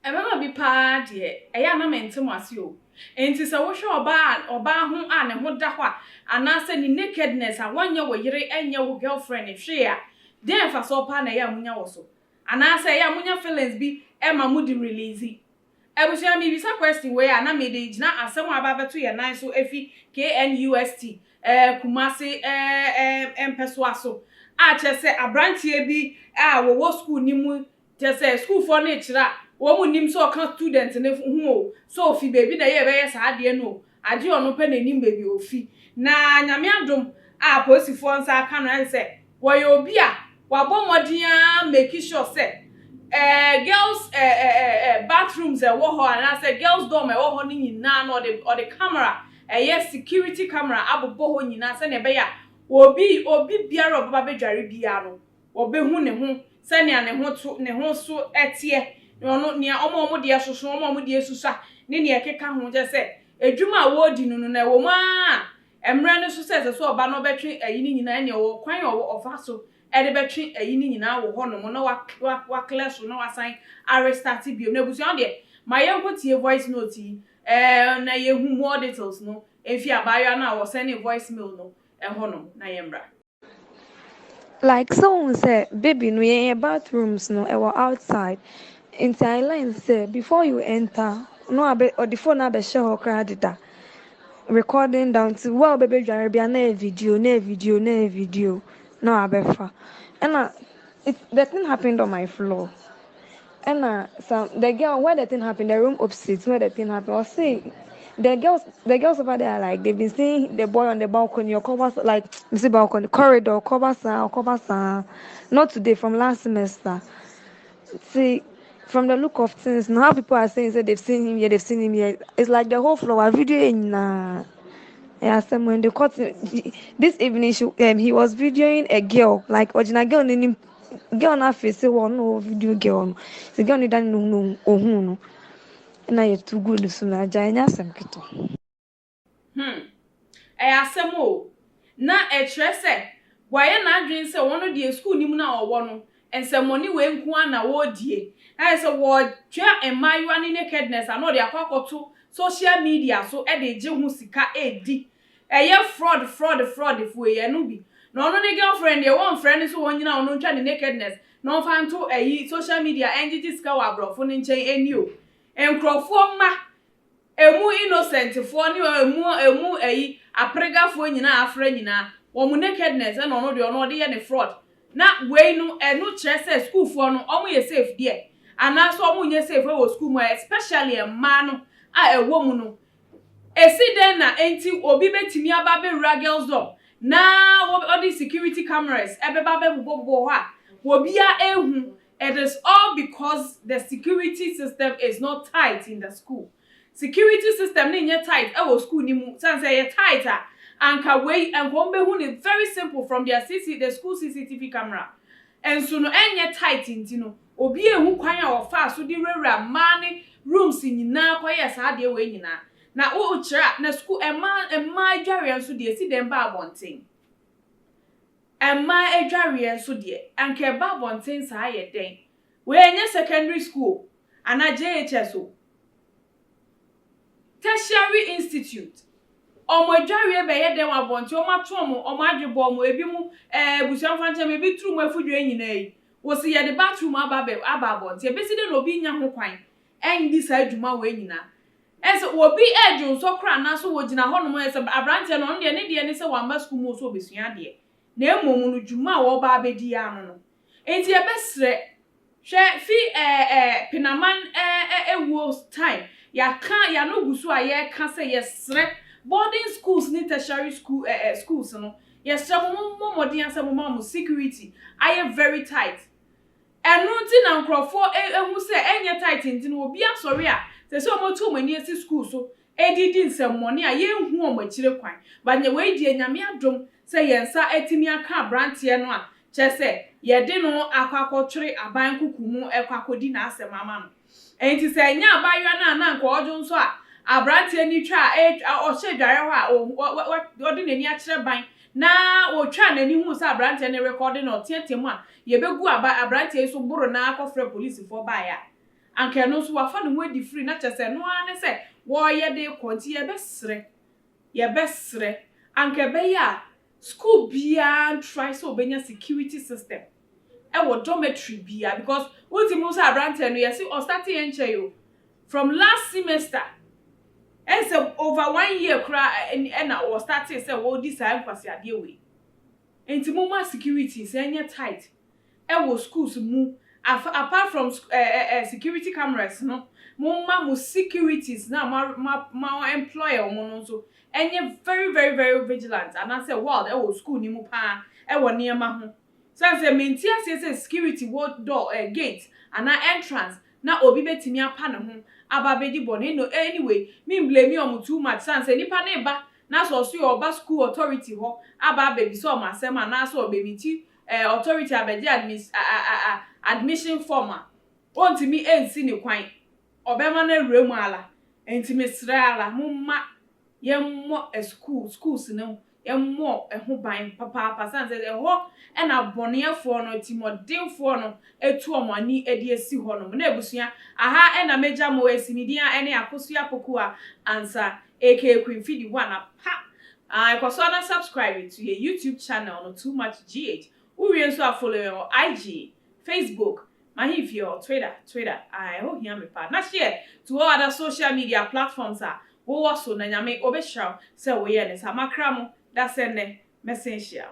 Emema bi pa de eya na mentem ase o enti se wo hwe oba ho a ne ho da ho a anase ni nakedness a wonye wo yire enye wo girlfriend hwe a den fa so pa na ya munya wo so anase ya munya feelings bi ema mu di release ebusia mi bisa question we a na me de gina asem aba beto ye nan so efi KNUST Kumasi empeso aso a chese abrantie bi a wo school ni mu chese school for na chira wo mu nim so kan student ne hu so fi baby na ye be ye sa ade no ade ono pe na nim baby ofi na nyame adom a posifo nsa aka no se wo ye obi a wabo modin a make sure say girls bathrooms wo ho and say girls dorm wo ho ni nyina no or the camera yes security camera abobo ho nyina se ne be ya obi biara obaba bedware bia no wo be hu ne ho se ne ho so etie no nia omo de soso omo de susa ne ne ekeka ho je se edwuma wo di no na wo ma emre ne so se so oba no betwe ayi ni nyina ne wo kwan ofa so e de betwe ayi ni nyina wo ho no mo na wa class no wa sign Arrêsted bio na busu on de ma ye nkotie voice note yi na ye hu more details no efi abayo na wo send voice mail no ho no na ye mbra like someone said baby no ye bathrooms no e were outside in Thailand say before you enter no abe or the phone abe share credit recording down to well baby jare bia na video no abefa and the thing happened on my floor and the girl where the thing happened the room opposite where the thing happened was saying the girls over there like they've been seeing the boy on the balcony or covers like you see balcony corridor covers not today from last semester. See, from the look of things now people are saying that they've seen him here, it's like the whole floor video in yeah, someone they caught this evening he was videoing a girl like original girl name girl na face say one no video girl the girl need no no na you too good so na janya samkito asem o na kire se waye na adwen se wono de school nim na owo no ensemoni we nku ana wo die na se wo twa emayiwa ni nakedness ano de akokoto social media so e de je hu sika edi eye fraud fu ye no bi no no ne girlfriend ye one friend so wonyina ono ntwa ne nakedness no fanto eyi social media engine sika wa brofo ne nchen eni o enkrofo ma emu innocent fo ni emu eyi apregafo nyina afra nyina wo mu nakedness na ono de ye ne fraud na we no enu kire say school fo no omo ye safe there ana so omo nye safe we school mo especially a man a ewo mu no esi den na enti obi betimi aba be girls door na all the security cameras ebeba be bobo ha wobia ehu. It is all because the security system is not tight in the school. Security system ni nye tight e wo school ni mu san say ye tight anka we and won be hu ni very simple from their the school CCTV camera and so no enye tight intino obi ehu kwan a ofa so di rewra mani rooms nyina kwaye sa de we nyina na o kira na school emma adware so de si dem ba abonten emma adware so de anka ba abonten sa ye den we enye secondary school ana JHS o tertiary institute omo adware be ye den abonten o ma to omo adwebo omo ebi mu busuan fanche me bi tru mu afudwe nyina yi wo se ye de bathroom aba abonten e be si de no bi nya ho kwan endi sa adwuma we nyina ese obi edun so kra na so wo gina ho no ese abrante no ne de se wamba school mu so obesua de na emom no dwuma wo ba abedi ano no enti e besre hwe fi pinaman ewo time ya no gusu a ye ka se yesre boarding schools ni tertiary schools no yesre mo modern se mo security aye very tight enu ti na nkrofo ehu se enye tight nti no obi asori a se omotu mani esi school so edidi nsemmone a ye hu omachire kwan ba nye we die nyame adom se yensa etimi aka brantie no a che se ye de no akwakotwere aban kukumu ekwakodi na asem ama no enti se nya abaywa na nko ojo nso a abrante ni twa o hye dware ho a o de nani a kire ban na o twa nani hu se abrante ne record na otietemu a ye begu abrante so buru na akofre police for ba ya anke no so wafa no edi free na chese no ane se wo ye de konti ye besre anke be ya school bia try so benya security system e wo dormitory bia because what mu sa abrante no yes o start enche yo from last semester and so over 1 year kra na o start say wo di sa nkwase ade we enti mu ma security say enye tight e wo schools mu apart from security cameras no mo securities na ma employer mo no so enye very vigilant and I say world e wo school ni mu pa e wo niema ho say mentia say security ward door gate and entrance na obi betimi apa ne ho aba bedi bone no anyway me blame you too much say nipa na ba na so oba school authority ho aba baby so ma asem na so baby ti authority abeji admission form ontimi ensi ne kwan obema na remu ala entimi sra ala mumma yemmo schools no yemmo ho ban papa sanse ho e na bonefo no timodinfo no etu omani edi esi ho no na ebusua aha e na meja mo esimidia ene akosua pokua ansa aka Queen Fidi one pa I also na subscribe to your YouTube channel no too much gh we also follow your IG Facebook my if your Twitter I hope you me pa na share to all other social media platforms wo so na nyame obehraw se wo ye ne samakra mo da se ne messenge